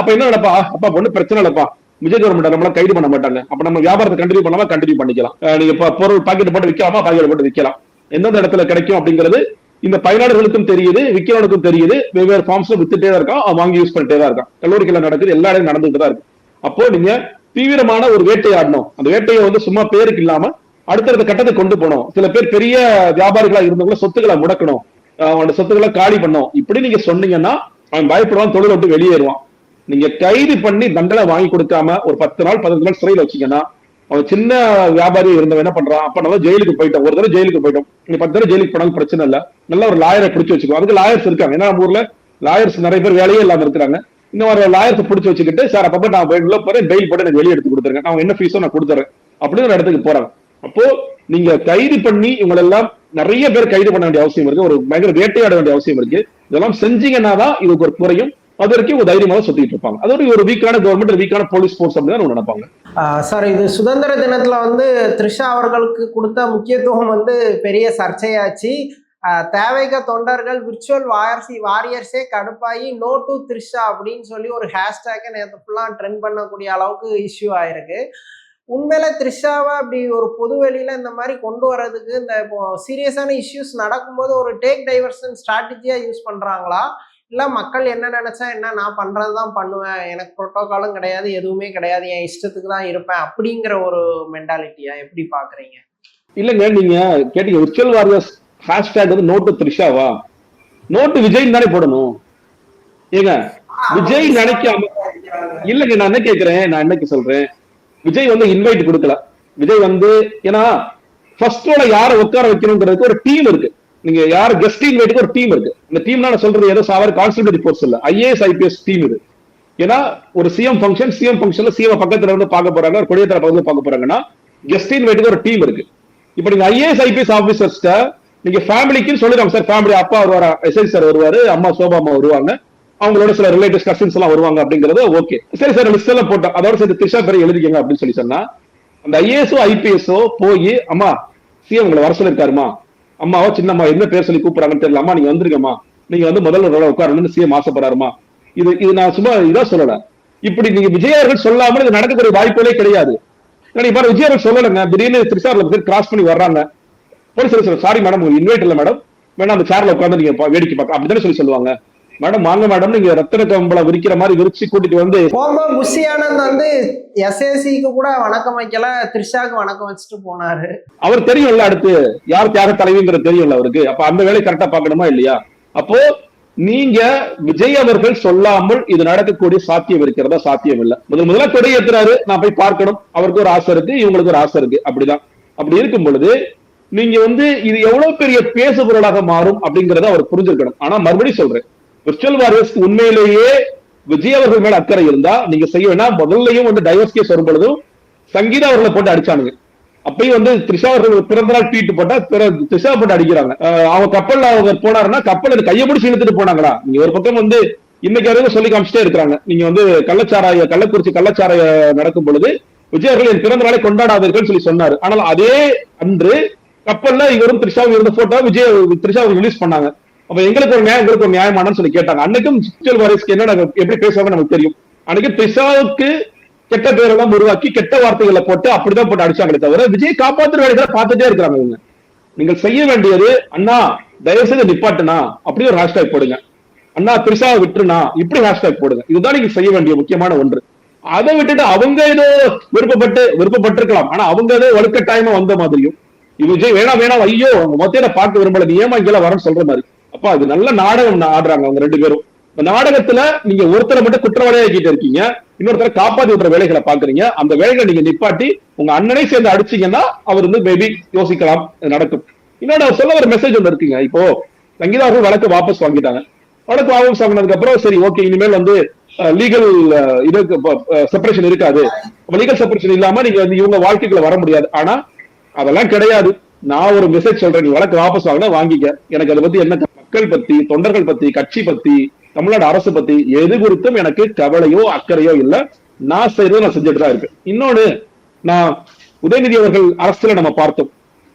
அப்ப என்ன நடப்பா, அப்பா ஒண்ணு பிரச்சனை இல்லப்பா, விஜய் கவர்மெண்ட் நம்மள கைது பண்ண மாட்டாங்க, அப்ப நம்ம வியாபாரத்தை கண்டினியூ பண்ணாம கண்டினியூ பண்ணிக்கலாம். நீங்க பொருள் பாக்கெட் போட்டு விற்கலாமா, பாக்கெட் போட்டு விற்கலாம். எந்தெந்த இடத்துல கிடைக்கும் அப்படிங்கிறது இந்த பயனாளர்களுக்கும் தெரியுது, விற்கிறவனுக்கும் தெரியுது. வெவ்வேறு ஃபார்ம்ஸ்ல வித்துட்டே தான் இருக்கான், வாங்கி யூஸ் பண்ணிட்டே தான் இருக்கான். கல்லூரிகள் நடக்குது, எல்லா இடம் நடந்துட்டு தான் இருக்கு. அப்போ நீங்க தீவிரமான ஒரு வேட்டையாடணும். அந்த வேட்டையை வந்து சும்மா பேருக்கு இல்லாம அடுத்தடுத்த கட்டத்தை கொண்டு போனோம். சில பேர் பெரிய வியாபாரிகளா இருந்தவங்கள சொத்துக்களை முடக்கணும், அவனோட சொத்துக்களை காலி பண்ணும். இப்படி நீங்க சொன்னீங்கன்னா அவன் பயப்படுவான், தொழில் விட்டு வெளியேறுவான். நீங்க கைது பண்ணி தண்டனை வாங்கி கொடுக்காம ஒரு 10 நாள் 15 நாள் சிறையில் வச்சீங்கன்னா, அவன் சின்ன வியாபாரி இருந்தவன் என்ன பண்றான், அப்ப நம்ம ஜெயிலுக்கு போயிட்டோம், ஒரு தடவை ஜெயிலுக்கு போயிட்டோம், நீ 10 தடவை ஜெயிலுக்கு போனாலும் பிரச்சனை இல்ல, நல்ல ஒரு லாயரை பிடிச்சி வச்சுக்கோ. அதுக்கு லாயர்ஸ் இருக்காங்க. ஏன்னா நம்ம ஊர்ல லாயர்ஸ் நிறைய பேர் வேலையே இல்லாம இருக்கிறாங்க. இன்னும் ஒரு லாயர்ஸ் பிடிச்சி வச்சுக்கிட்டு, சார் அப்ப நான் உள்ள போறேன், பெயில் போட்டு எனக்கு வெளியே எடுத்து கொடுத்துருங்க, நான் என்ன ஃபீஸோ நான் கொடுத்துறேன் அப்படின்னு ஒரு இடத்துக்கு போறாங்க. அப்போ நீங்க கைது பண்ணி இவங்களெல்லாம் நிறைய பேர் கைது பண்ண வேண்டிய அவசியம் இருக்கு, ஒரு பயங்கர வேட்டையாட வேண்டிய அவசியம் இருக்கு. இதெல்லாம் செஞ்சீங்கன்னா தான் இதுக்கு ஒரு குறையும். அது வரைக்கும் ஒரு தைரியமாக சுத்திட்டு இருப்பாங்க. அதோட ஒரு வீக்கான கவர்மெண்ட், வீக்கான போலீஸ் போர்ஸ் அப்படின்னு நினைப்பாங்க. சார், இது சுதந்திர தினத்துல வந்து த்ரிஷா அவர்களுக்கு கொடுத்த முக்கியத்துவம் வந்து பெரிய சர்ச்சையாச்சு. தேவைக்க தொண்டர்கள் விர்ச்சுவல் வாரியர்ஸே கடுப்பாகி நோ டு த்ரிஷா அப்படின்னு சொல்லி ஒரு ஹேஷ்டேக்கை நேற்று ஃபுல்லாக ட்ரெண்ட் பண்ணக்கூடிய அளவுக்கு இஷ்யூ ஆயிருக்கு. உண்மையில த்ரிஷாவை அப்படி ஒரு பொது வெளியில இந்த மாதிரி கொண்டு வர்றதுக்கு இந்த இப்போ சீரியஸான இஷ்யூஸ் நடக்கும்போது ஒரு டேக் டைவர்ஷன் ஸ்ட்ராட்டஜியா யூஸ் பண்றாங்களா, இல்ல மக்கள் என்ன நினைச்சா என்ன, நான் பண்றதுதான் பண்ணுவேன், எனக்கு புரோட்டோகாலும் கிடையாது, எதுவுமே கிடையாது, என் இஷ்டத்துக்கு தான் இருப்பேன் அப்படிங்கிற ஒரு மென்டாலிட்டியா எப்படி பாக்குறீங்க? இல்லங்க, நீங்க கேட்டீங்க விர்ச்சுவல் வாரியர்ஸ் ஹேஷ்டேக் வந்து நோட்டு த்ரிஷாவா, நோட்டு விஜய் தானே போடணும். ஏங்க விஜய் நினைக்காம, இல்லங்க நான் என்ன கேக்குறேன், நான் என்ன சொல்றேன், விஜய் வந்து இன்வைட் கொடுக்கல. விஜய் வந்து ஏன்னா ஃபர்ஸ்ட் ரோல யாரை உட்கார வைக்கணுங்கிறதுக்கு ஒரு டீம் இருக்கு. நீங்க யார் கெஸ்ட் இன்வைட்டுக்கு ஒரு டீம் இருக்கு. இந்த டீம்னா நான் சொல்றது ஏதோ சாதாரண கான்ஸ்டபிலிட்டி போர்ஸ் இல்ல, ஐஏஎஸ் ஐபிஎஸ் டீம் இது. ஏன்னா ஒரு சிஎம் ஃபங்க்ஷன்ல சிஎம் பக்கத்துல வந்து பார்க்க போறாங்க, ஒரு கொடியேற்ற பக்கத்துல பார்க்க போறாங்கன்னா கெஸ்ட் இன்வைட்டுக்கு ஒரு டீம் இருக்கு. இப்ப நீங்க ஐஏஎஸ் ஐபிஎஸ் ஆபீசர்ஸ்ட நீங்க ஃபேமிலிக்குன்னு சொல்லிடுறாங்க சார், ஃபேமிலி அப்பா வருவாரு, எஸ்ஐ சார் வருவாரு, அம்மா சோபா அம்மா வருவாங்க, அவங்களோட சில ரிலேட்டிவ்ஸ் கசின்ஸ் எல்லாம் வருவாங்க அப்படிங்கிறது ஓகே. சரி சார் லிஸ்ட் எல்லாம் போட்டோம், அதோட சேர்த்து திரிஷா பேரை எழுதிக்கங்க அப்படின்னு சொல்லி சொன்னா அந்த ஐஏஎஸ்ஓ ஐபிஎஸ்ஓ போய் அம்மா சிஎம் உங்களை வர சொல்லிருக்காருமா, அம்மாவோ சின்னம்மா என்ன பேர் சொல்லி கூப்பிடுறாங்கன்னு தெரியல, அம்மா நீங்க வந்துருக்கம்மா, நீங்க வந்து முதல்ல ரோல உட்காரணும்னு சிஎம் ஆசைப்படுறாருமா. இது நான் சும்மா இதான் சொல்லல. இப்படி நீங்க விஜய் அவர்கள் சொல்லாமல் இது நடக்கக்கூடிய வாய்ப்புகளே கிடையாது. பாரு விஜய் அவர்கள் சொல்லலைங்க, திடீர்னு திரிஷா கிராஸ் பண்ணி வர்றாங்க, போலீஸ் சாரி மேடம் இன்வைட் இல்ல மேடம், வேணா அந்த சேர்ல உட்காந்து நீங்க வேடிக்கை பார்க்க அப்படித்தானே சொல்லி சொல்லுவாங்க. மேடம் வாங்க மேடம், நீங்க ரத்தன கம்பளம் விரிக்கிற மாதிரி விரிச்சு கூட்டிட்டு வந்து போகும்போது புஷி ஆனந்த் வந்து எஸ்ஏசிக்கு கூட வணக்கம் வைக்கல, த்ரிஷாக்கு வணக்கம் வச்சுட்டு போனாரு. அவர் தெரியும்ல அடுத்து யார் தியாக தலைவிங்கிறது தெரியும்ல அவருக்கு. அப்ப அந்த வேலையை கரெக்டா பார்க்கணுமா இல்லையா? அப்போ நீங்க விஜய் அவர்கள் சொல்லாமல் இது நடக்கக்கூடிய சாத்தியம் இருக்கிறதா? சாத்தியம் இல்ல. முதல்ல கொடியேற்றுறாரு, நான் போய் பார்க்கணும், அவருக்கு ஒரு ஆசை இருக்கு, இவங்களுக்கு ஒரு ஆசை இருக்கு, அப்படிதான். அப்படி இருக்கும் பொழுது நீங்க வந்து இது எவ்வளவு பெரிய பேசு பொருளாக மாறும் அப்படிங்கறத அவர் புரிஞ்சிருக்கணும். ஆனா மறுபடியும் சொல்றேன், விர்ச்சுவல் வாரியர்ஸ்க்கு உண்மையிலேயே விஜய் அவர்கள் மேல அக்கறை இருந்தா நீங்க செய்ய வேணா. முதல்லையும் வந்து டைவர்ஸ் கேஸ் வரும் பொழுதும் சங்கீதா அவர்களை போட்டு அடிச்சானுங்க. அப்பயும் வந்து த்ரிஷா அவர்கள் பிறந்த நாள் ட்வீட் போட்டா த்ரிஷா போட்டு அடிக்கிறாங்க. அவங்க கப்பல்ல அவங்க போனாருன்னா கப்பல் கையை பிடிச்சு இழுத்துட்டு போனாங்களா? நீங்க ஒரு பக்கம் வந்து இன்னைக்கு வரைக்கும் சொல்லி காமிச்சிட்டே இருக்கிறாங்க. நீங்க வந்து கள்ளக்குறிச்சி கள்ளச்சாராய நடக்கும் பொழுது விஜய் அவர்கள் என் பிறந்த நாளை கொண்டாடாதீர்கள் சொல்லி சொன்னாரு. ஆனால் அதே அன்று கப்பல்ல இவரும் த்ரிஷாவும் இருந்த போட்டோ த்ரிஷா ரிலீஸ் பண்ணாங்க. அப்ப எங்களுக்கு ஒரு நியாயமானு சொல்லி கேட்டாங்க. அன்னைக்கும் விர்ச்சுவல் வாரியர்ஸ்க்கு என்ன எப்படி பேசுவாங்க நமக்கு தெரியும். அன்னைக்கு த்ரிஷாவுக்கு கெட்ட பேரெல்லாம் உருவாக்கி கெட்ட வார்த்தைகளை போட்டு அப்படிதான் போட்டு அடிச்சாங்களே தவிர விஜய் காப்பாற்றுற வேலைகளை பார்த்துட்டே இருக்கிறாங்க இவங்க. நீங்கள் செய்ய வேண்டியது, அண்ணா தயவு செய்து நிப்பாட்டுனா அப்படி ஒரு ஹேஷ்டேக் போடுங்க, அண்ணா த்ரிஷாவை விட்டுருனா இப்படி ஹேஷ்டேக் போடுங்க. இதுதான் நீங்க செய்ய வேண்டிய முக்கியமான ஒன்று. அதை விட்டுட்டு அவங்க ஏதோ விருப்பப்பட்டிருக்கலாம், ஆனா அவங்க ஏதோ வலுக்கட்டாயமா வந்த மாதிரியும் விஜய் வேணாம் ஐயோ அவங்க மொத்தையில பார்க்க விரும்பல, நீ ஏமா இங்கெல்லாம் வரன்னு சொல்ற மாதிரி. அப்பா அது நல்ல நாடகம் ஆடுறாங்க அவங்க ரெண்டு பேரும். இந்த நாடகத்துல நீங்க ஒருத்தரை மட்டும் குற்றவாளியாக்கிட்டு இருக்கீங்க, இன்னொருத்தரை காப்பாத்தி விட்டுற வேலைகளை பாக்குறீங்க. அந்த வேலைகளை நீங்க நிப்பாட்டி உங்க அண்ணனை சேர்ந்து அடிச்சீங்கன்னா அவர் வந்து மேபி யோசிக்கலாம், நடக்கும். இன்னொன்னு அவர் சொல்ல ஒரு மெசேஜ் ஒன்று இருக்குங்க. இப்போ சங்கீதா அவர்கள் வழக்கு வாபஸ் வாங்கிட்டாங்க. வழக்கு வாபஸ் வாங்கினதுக்கு அப்புறம் சரி ஓகே, இனிமேல் வந்து லீகல் இதுக்கு செப்பரேஷன் இருக்காது, லீகல் செப்பரேஷன் இல்லாம நீங்க வந்து இவங்க வாழ்க்கைக்குள்ள வர முடியாது. ஆனா அதெல்லாம் கிடையாது. நான் ஒரு மெசேஜ் சொல்றேன், நீ வழக்கு வாபஸ் வாங்கினா வாங்கிக்க, எனக்கு அதை பத்தி என்ன, மக்கள் பத்தி, தொண்டர்கள் பத்தி, கட்சி பத்தி, தமிழ்நாடு அரசு பத்தி எது குறித்தும் எனக்கு கவலையோ அக்கறையோ இல்ல. நான் செய்யறதை நான் செஞ்சுட்டு தான் இருக்கேன். இன்னொன்னு, நான் உதயநிதி அவர்கள் அரசுல நம்ம பார்த்தோம்,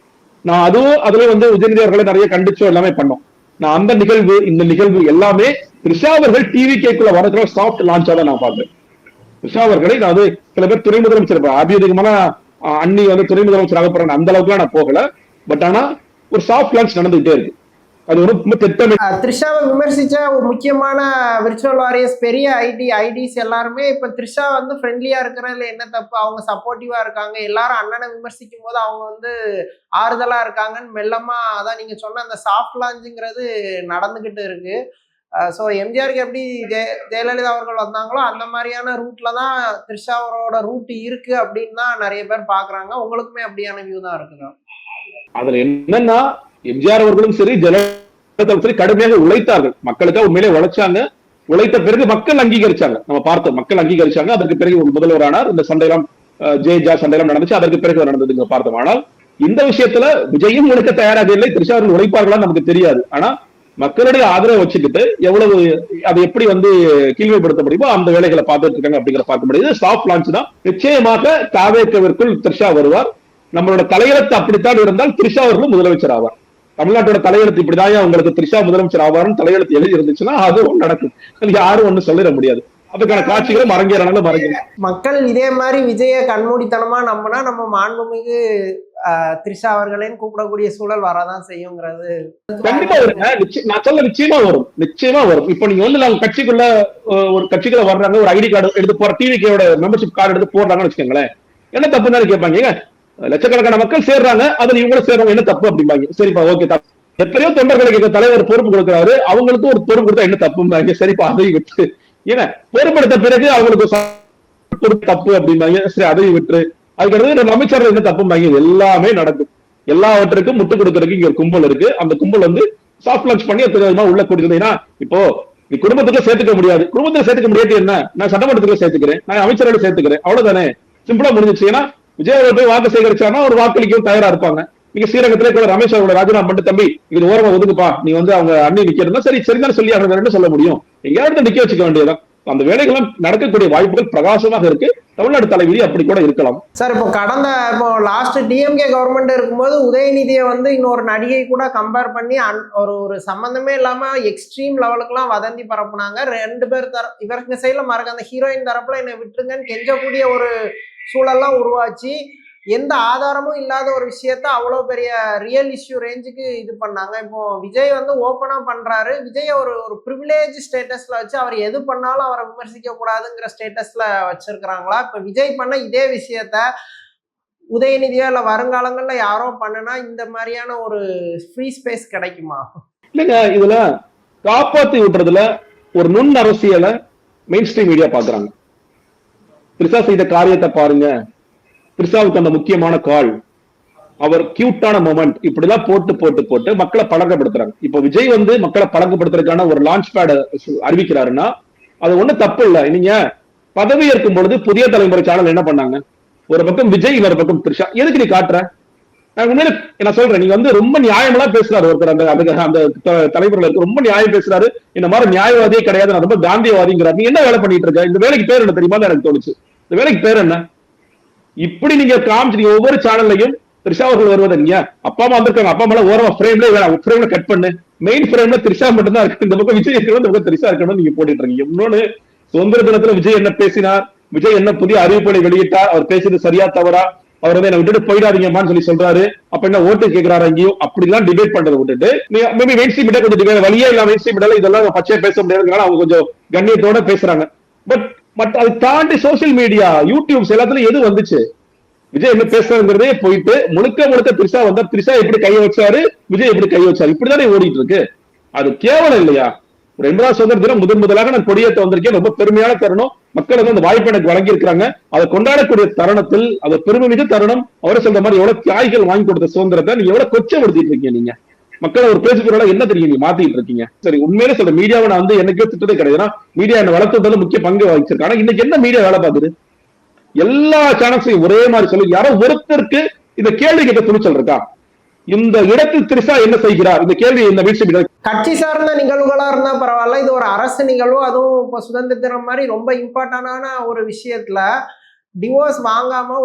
நான் அதுல வந்து உதயநிதி அவர்களை நிறைய கண்டிச்சோ எல்லாமே பண்ணோம். நான் அந்த நிகழ்வு இந்த நிகழ்வு எல்லாமே த்ரிஷா அவர்கள் டிவி கேக்குள்ள வரதுல சாஃப்ட் லான்ச்சா தான் நான் பார்த்தேன். த்ரிஷா அவர்களை நான் அது சில பேர் துணை முதலமைச்சர் அபியுதமான அண்ணி வந்து துணை முதலமைச்சர் ஆக போறாங்க அந்த அளவுக்கு நான் போகல. பட் ஆனா ஒரு சாஃப்ட் லான்ச் நடந்துகிட்டே இருக்கு. அது ரொம்ப திட்டமிட்ட. த்ரிஷாவை விமர்சிச்ச ஒரு முக்கியமான விர்ச்சுவல் வாரியர்ஸ் பெரிய ஐடிஸ் எல்லாருமே இப்ப த்ரிஷா வந்து ஃப்ரெண்ட்லியா இருக்கிறதுல என்ன தப்பு, அவங்க சப்போர்ட்டிவா இருக்காங்க, எல்லாரும் அண்ணனை விமர்சிக்கும் போது அவங்க வந்து ஆறுதலா இருக்காங்கன்னு மெல்லமா, அதான் நீங்க சொன்ன அந்த சாஃப்ட் லான்ச்சுங்கிறது நடந்துகிட்டு இருக்கு. ஸோ எம்ஜிஆருக்கு எப்படி ஜெயலலிதா அவர்கள் வந்தாங்களோ அந்த மாதிரியான ரூட்ல தான் த்ரிஷாவோட ரூட் இருக்கு அப்படின்னு தான் நிறைய பேர் பாக்குறாங்க. உங்களுக்குமே அப்படியான வியூ தான் இருக்குதா? அதுல என்னன்னா, எம்ஜிஆர் அவர்களும் சரி ஜெயலலிதா சரி கடுமையாக உழைத்தார்கள், மக்களுக்காக உண்மையிலே உழைச்சாங்க. உழைத்த பிறகு மக்கள் அங்கீகரிச்சாங்க, நம்ம பார்த்தோம், மக்கள் அங்கீகரிச்சாங்க. அதற்கு பிறகு முதல்வரானார். இந்த சண்டையெல்லாம் ஜெயஜா சண்டையெல்லாம் நடந்துச்சு, அதற்கு பிறகு நடந்ததுங்க பார்த்தோம். ஆனால் இந்த விஷயத்துல விஜயும் உழைக்க தயாராக இல்லை, த்ரிஷா அவர்கள் உழைப்பார்களா நமக்கு தெரியாது. ஆனா மக்களுடைய ஆதரவை வச்சுக்கிட்டு எவ்வளவு அதை எப்படி வந்து கீழ்மைப்படுத்த முடியுமோ அந்த வேலைகளை பார்த்துட்டு இருக்காங்க அப்படிங்கிற பார்க்க முடியுது. சாஃப்ட் லான்ச் தான். நிச்சயமாக தாவேக்கவிற்குள் த்ரிஷா வருவார். நம்மளோட தலையெழுத்து அப்படித்தான் இருந்தால் த்ரிஷா அவர்களும் முதலமைச்சர் ஆவார். தமிழ்நாட்டோட தலையெழுத்து இப்படிதான் உங்களுக்கு த்ரிஷா முதலமைச்சர் ஆவார்னு தலையெழுத்து எழுதி இருந்துச்சுன்னா அதுவும் நடக்கும். யாரும் ஒண்ணு சொல்லிட முடியாது. அதுக்கான காட்சிகளும் அரங்கேறாங்க. மக்கள் இதே மாதிரி விஜய கண்மூடித்தனமா நம்பினா நம்ம மாண்புமிகு த்ரிஷா அவர்களையும் கூப்பிடக்கூடிய சூழல் வரதான் செய்யுங்கிறது கண்டிப்பா வருங்க. நான் சொல்ல நிச்சயமா வரும். இப்ப நீங்க வந்து நாங்க கட்சிக்குள்ள ஒரு கட்சிக்குள்ள வர்றாங்க, ஒரு ஐடி கார்டு எடுத்து போற டிவிக்கோட மெம்பர்ஷிப் கார்டு எடுத்து போடுறாங்கன்னு வச்சுக்கோங்களேன். என்ன தப்புன்னு கேட்பாங்க. லட்சக்கணக்கான மக்கள் சேர்றாங்க, அதுல இவங்களும் சேர்றாங்க, என்ன தப்பு அப்படிம்பாங்க. சரிப்பா, ஓகே. எத்தனையோ தொண்டர்களுக்கு தலைவர் பொறுப்பு கொடுக்கிறாரு, அவங்களுக்கு ஒரு பொறுப்பு கொடுத்தா என்ன தப்பும்பாங்க. சரிப்பா, அதையும் விட்டு ஏன்னா பொறுப்படுத்த பிறகு அவங்களுக்கு தப்பு அப்படிம்பாங்க. சரி, அதையும் விட்டு அதுக்கடுத்து நம்ம அமைச்சர்கள் என்ன தப்பும்பாங்க. எல்லாமே நடக்கும். எல்லாவற்றுக்கும் முட்டு கொடுக்கறதுக்கு இங்க ஒரு கும்பல் இருக்கு. அந்த கும்பல் வந்து சாஃப்ட் லான்ச் பண்ணி உள்ள கொடுக்குது. ஏன்னா இப்போ நீ குடும்பத்துக்குள்ள சேர்த்துக்க முடியாது. குடும்பத்துல சேர்த்துக்க முடியாது. என்ன, நான் சட்டமன்றத்துக்குள்ள சேர்த்துக்கிறேன், நான் அமைச்சரோட சேர்த்துக்கிறேன், அவ்வளவுதானே, சிம்பிளா முடிஞ்சிச்சு. ஏன்னா விஜய் போய் வாக்கு சேகரிச்சானா ஒரு வாக்களிக்கவும் தயாரா இருப்பாங்க. நீங்க ஸ்ரீரங்கத்திலே கூட ரமேஷ் அவரோட ராஜினாமா பண்ணிட்டு, தம்பி இது ஓரமா ஒதுக்குப்பா, நீ வந்து அவங்க அண்ணி நிக்கிறதா, சரி சரிதான் சொல்லி அவங்க சொல்ல முடியும். எங்கேயாவது நிக்க வச்சுக்க வேண்டியதான். அந்த வேலைகளும் நடக்கக்கூடிய வாய்ப்புகள் பிரகாசமாக இருக்கு. தமிழ்நாடு தலைவிதி அப்படி கூட இருக்கலாம். சார், இப்போ லாஸ்ட் டிஎம்கே கவர்மெண்ட் இருக்கும்போது உதயநிதியை வந்து இன்னொரு நடிகை கூட கம்பேர் பண்ணி ஒரு சம்பந்தமே இல்லாம எக்ஸ்ட்ரீம் லெவலுக்கு எல்லாம் வதந்தி பரப்புனாங்க. 2 பேர் இவருக்கு சைட்ல மறக்க அந்த ஹீரோயின் தரப்புல என்னை விட்டுருங்கன்னு கெஞ்சக்கூடிய ஒரு சூழல்லாம் உருவாச்சு. எந்த ஆதாரமும் இல்லாத ஒரு விஷயத்த அவ்வளவு பெரிய ரியல் இஷ்யூ ரேஞ்சுக்கு இது பண்ணாங்க. இப்போ விஜய் வந்து ஓப்பனா பண்றாரு. விஜய் ஒரு ப்ரிவிலேஜ் ஸ்டேட்டஸ்ல வச்சு அவர் எது பண்ணாலும் அவரை விமர்சிக்க கூடாதுங்கிற ஸ்டேட்டஸ்ல வச்சிருக்கிறாங்களா? இப்ப விஜய் பண்ண இதே விஷயத்த உதயநிதியோ இல்ல வருங்காலங்கள்ல யாரோ பண்ணுனா இந்த மாதிரியான ஒரு ஃப்ரீ ஸ்பேஸ் கிடைக்குமா? இல்லைங்க, இதுல காப்பாத்தி விட்டுறதுல ஒரு நுண் அரசியலை மெயின் ஸ்ட்ரீம் மீடியா பாக்குறாங்க. த்ரிஷா செய்த காரியத்தை பாருங்க, த்ரிஷாவுக்கு அந்த முக்கியமான கால், அவர் கியூட்டான மொமெண்ட், இப்படிதான் போட்டு போட்டு போட்டு மக்களை பழக்கப்படுத்துறாங்க. இப்ப விஜய் வந்து மக்களை பழக்கப்படுத்துறதுக்கான ஒரு லான்ச் பேட் அறிவிக்கிறாருன்னா அது ஒண்ணும் தப்பு இல்ல. நீங்க பதவி ஏற்கும் பொழுது புதிய தலைமுறை சேனல் என்ன பண்ணாங்க, ஒரு பக்கம் விஜய், இன்னொரு பக்கம் த்ரிஷா. எதுக்கு நீ காட்டுற? நான் உண்மையில என்ன சொல்றேன், நீங்க வந்து ரொம்ப நியாயமெல்லாம் பேசுறாரு ஒருத்தர், அந்த தலைவர்களுக்கு ரொம்ப நியாயம் பேசுறாரு. இந்த மாதிரி நியாயவாதியே கிடையாது, நான் ரொம்ப காந்தியவாதிங்கிறார். நீ என்ன வேலை பண்ணிட்டு இருக்க? இந்த வேலைக்கு பேர் என்ன தெரியுமா? எனக்கு தோணுச்சு, இந்த வேலைக்கு பேர் என்ன? இப்படி நீங்க காமிச்சிருக்கீங்க ஒவ்வொரு சேனல்லையும். த்ரிஷா அவர்கள் வருவது, நீங்க அப்பா அம்மா வந்திருக்காங்க, அப்பா அம்மா ஓரமா ஃப்ரேம்ல கட் பண்ணு, மெயின் ஃப்ரேம்ல த்ரிஷா மட்டும் தான் இருக்கு, இந்த பக்கம் விஜய் இருக்கணும், இந்த பக்கம் த்ரிஷா இருக்கணும் நீங்க போட்டுட்டு இருக்கீங்க. இன்னொன்னு, சுதந்திர தினத்துல விஜய் என்ன பேசினார், விஜய் என்ன புதிய அறிவிப்புகளை வெளியிட்டார், அவர் பேசியது சரியா தவறா, அவர் வந்து என்ன விட்டுட்டு போயிடாதீங்கம்மான்னு சொல்லி சொல்றாரு, அப்ப என்ன ஓட்டு கேட்கிறாரு அங்கேயும், அப்படிலாம் டிபேட் பண்றதை விட்டுட்டு மேபி மெயின் ஸ்ட்ரீம் மீடியா கொஞ்சம் வழியே இல்ல, மெயின் ஸ்ட்ரீம் மீடியால இதெல்லாம் பச்சையா பேச முடியாதுனால அவங்க கொஞ்சம் கண்ணியத்தோட பேசுறாங்க. பட் அதை தாண்டி சோசியல் மீடியா, யூடியூப்ஸ் எல்லாத்துலயும் எது வந்துச்சு, விஜய் என்ன பேசுறதுங்கிறதே போயிட்டு முழுக்க த்ரிஷா வந்தா, த்ரிஷா எப்படி கையை வச்சாரு, விஜய் எப்படி கை வச்சாரு, இப்படிதானே ஓடிட்டு இருக்கு. அது கேவலம் இல்லையா? ஒரு 80வது சுதந்திர தினம் முதலாக நான் கொடியேற்ற வந்திருக்கேன், ரொம்ப பெருமையான தருணம். மக்கள் வந்து அந்த வாய்ப்பு எனக்கு வழங்கி இருக்காங்க. அதை கொண்டாடக்கூடிய தருணத்தில் அது பெருமைமிகு தருணம். அவரை சொல்ற மாதிரி எவ்வளவு தியாகிகள் வாங்கி கொடுத்த சுதந்திரத்தை நீங்க எவ்வளவு கொச்சப்படுத்திட்டு இருக்கீங்க. நீங்க மக்களை ஒரு பேசுகிறோட என்ன தெரியும் நீங்க மாத்திட்டு இருக்கீங்க. சரி, உண்மையிலே சொல்ற மீடியாவை நான் வந்து என்னைக்கோ திட்டதே கிடையாது. மீடியா என்ன வளர்த்ததுல முக்கிய பங்கு வகிச்சிருக்காங்க. ஆனா இன்னைக்கு என்ன மீடியா வேலை பார்க்குது? எல்லா சேனல்ஸையும் ஒரே மாதிரி சொல்லி யாரோ ஒருத்தருக்கு இந்த கேள்வி கேட்க துணிச்சல் இருக்கா? இந்த இடத்தில் த்ரிஷா என்ன செய்கிறார், இந்த கேள்வி இந்த வீழ்ச்சி கட்சி சார்ந்த நிகழ்வுகளா இருந்தா பரவாயில்ல, இது ஒரு அரசு நிகழ்வு, அதுவும் இப்ப சுதந்திர தினம் மாதிரி ரொம்ப இம்பார்ட்டன்டான ஒரு விஷயத்துல டிவோர்ஸ் வாங்காம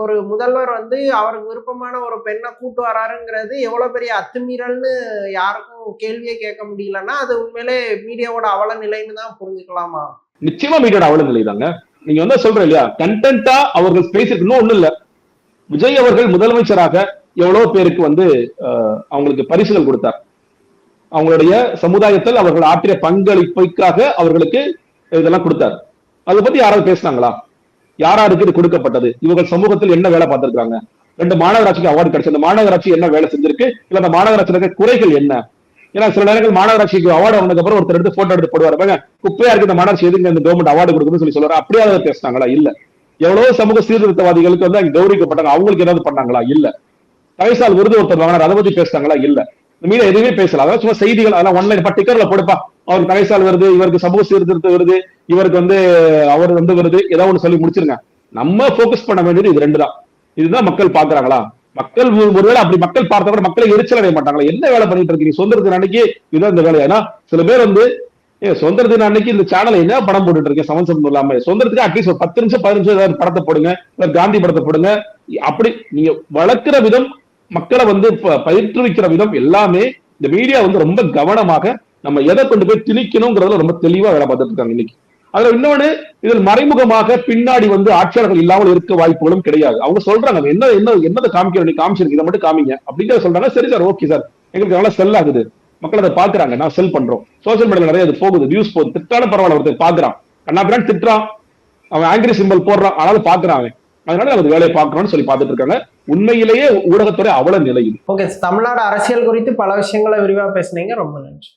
ஒரு முதல்வர் வந்து அவருக்கு விருப்பமான ஒரு பெண்ணை கூட்டு வராருங்கிறது எவ்வளவு பெரிய அத்துமீறல்னு யாருக்கும் கேள்வியே கேட்க முடியலன்னா அது உண்மையிலே மீடியாவோட அவல நிலைன்னு தான் புரிஞ்சுக்கலாமா? நிச்சயமா மீடியாவோட அவல நிலை தாங்க. நீங்க வந்து சொல்றேன் இல்லையா, கண்டென்ட்டா அவர்கள் பேசிருக்கணும் ஒண்ணு இல்ல. விஜய் அவர்கள் முதலமைச்சராக எவ்வளவு பேருக்கு வந்து அவங்களுக்கு பரிசுகள் கொடுத்தார். அவங்களுடைய சமுதாயத்தில் அவர்கள் ஆற்றிய பங்களிப்புக்காக அவர்களுக்கு இதெல்லாம் கொடுத்தார். அதை பத்தி யாராவது பேசினாங்களா? யாராருக்கு இது கொடுக்கப்பட்டது? இவர்கள் சமூகத்தில் என்ன வேலை பார்த்திருக்காங்க? 2 மாநகராட்சிக்கு அவார்டு கிடைச்சு, அந்த மாநகராட்சி என்ன வேலை செஞ்சிருக்கு, இல்ல அந்த மாநகராட்சியில் இருக்க குறைகள் என்ன? ஏன்னா சில நேரங்கள் மாநகராட்சிக்கு அவார்டு வந்ததுக்கு அப்புறம் ஒருத்தர் எடுத்து போட்டோ எடுத்து போடுவாரு, குப்பையா இருக்கு இந்த மாநகராட்சி, எதுக்கு இந்த கவர்மெண்ட் அவார்டு கொடுக்குன்னு சொல்லி சொல்றாரு. அப்படியே அதை பேசினாங்களா? இல்ல. எவ்வளவு சமூக சீர்திருத்தவாதிகளுக்கு வந்து அங்க கௌரவிக்கப்பட்டாங்க, அவங்களுக்கு ஏதாவது பண்ணாங்களா? இல்ல. கைசால் விருது ஒருத்தர் வாங்கினார், அதை பத்தி பேசினாங்களா? இல்ல. இந்த மீடியா எதுவுமே பேசல. அதாவது சும்மா செய்திகள், அதெல்லாம் ஒன்லைன் டிக்கர்ல போடுப்பா, அவருக்கு கைசால் வருது, இவருக்கு சமூக சீர்திருத்த வருது, இவருக்கு வந்து அவர் வந்து வருது, ஏதாவது ஒண்ணு சொல்லி முடிச்சிருங்க. நம்ம போக்கஸ் பண்ண வேண்டியது இது 2 தான். இதுதான் மக்கள் பாக்குறாங்களா? மக்கள் ஒருவேளை அப்படி மக்கள் பார்த்த கூட மக்களை எரிச்சல் அடைய மாட்டாங்களா? என்ன வேலை பண்ணிட்டு இருக்கீங்க சுதந்திர தின அன்னைக்கு? இதுதான் இந்த வேலை. ஏன்னா சில பேர் வந்து சுதந்திர தின அன்னைக்கு இந்த சேனல் என்ன படம் போட்டுட்டு இருக்கேன் சமன்சம் இல்லாம, சுதந்திரத்துக்கு அட்லீஸ்ட் ஒரு 10 நிமிஷம் 15 நிமிஷம் ஏதாவது படத்தை போடுங்க, காந்தி படத்தை போடுங்க. அப்படி நீங்க வளர்க்கிற விதம், மக்களை வந்து பயிற்றுவிக்கிற விதம் எல்லாமே இந்த மீடியா வந்து ரொம்ப கவனமாக நம்ம எதை கொண்டு போய் திணிக்கணுங்கிறதுல ரொம்ப தெளிவா வேலை பார்த்துட்டு இருக்காங்க இன்னைக்கு. அதுல இன்னொன்னு இதில் மறைமுகமாக பின்னாடி வந்து ஆட்சியாளர்கள் இல்லாமல் இருக்க வாய்ப்புகளும் கிடையாது. அவங்க சொல்றாங்க என்னதை காமிக்கிறோம், நீ காமிச்சிருக்கு இதை மட்டும் காமிங்க அப்படிங்கிற சொல்றாங்க. சரி சார், ஓகே சார், எங்களுக்கு நல்லா செல் ஆகுது, மக்கள் அதை பாக்குறாங்க, நான் செல் பண்றோம், சோசியல் மீடியால நிறைய அது போகுது, வியூஸ் போகுது, திட்டாலும் பரவாயில்ல, ஒருத்தர் பாக்குறான், கண்ணா பிரான் திட்டுறான், அவன் ஆங்கிரி சிம்பிள் போடுறான், ஆனாலும் பாக்குறான் அவன், அதனால நம்ம வேலையை பார்க்கணும்னு சொல்லி பார்த்துட்டு இருக்காங்க. உண்மையிலேயே ஊடகத்துறை அவ்வளவு நிலையில். ஓகே, தமிழ்நாடு அரசியல் குறித்து பல விஷயங்களை விரிவா பேசுனீங்க, ரொம்ப நன்றி.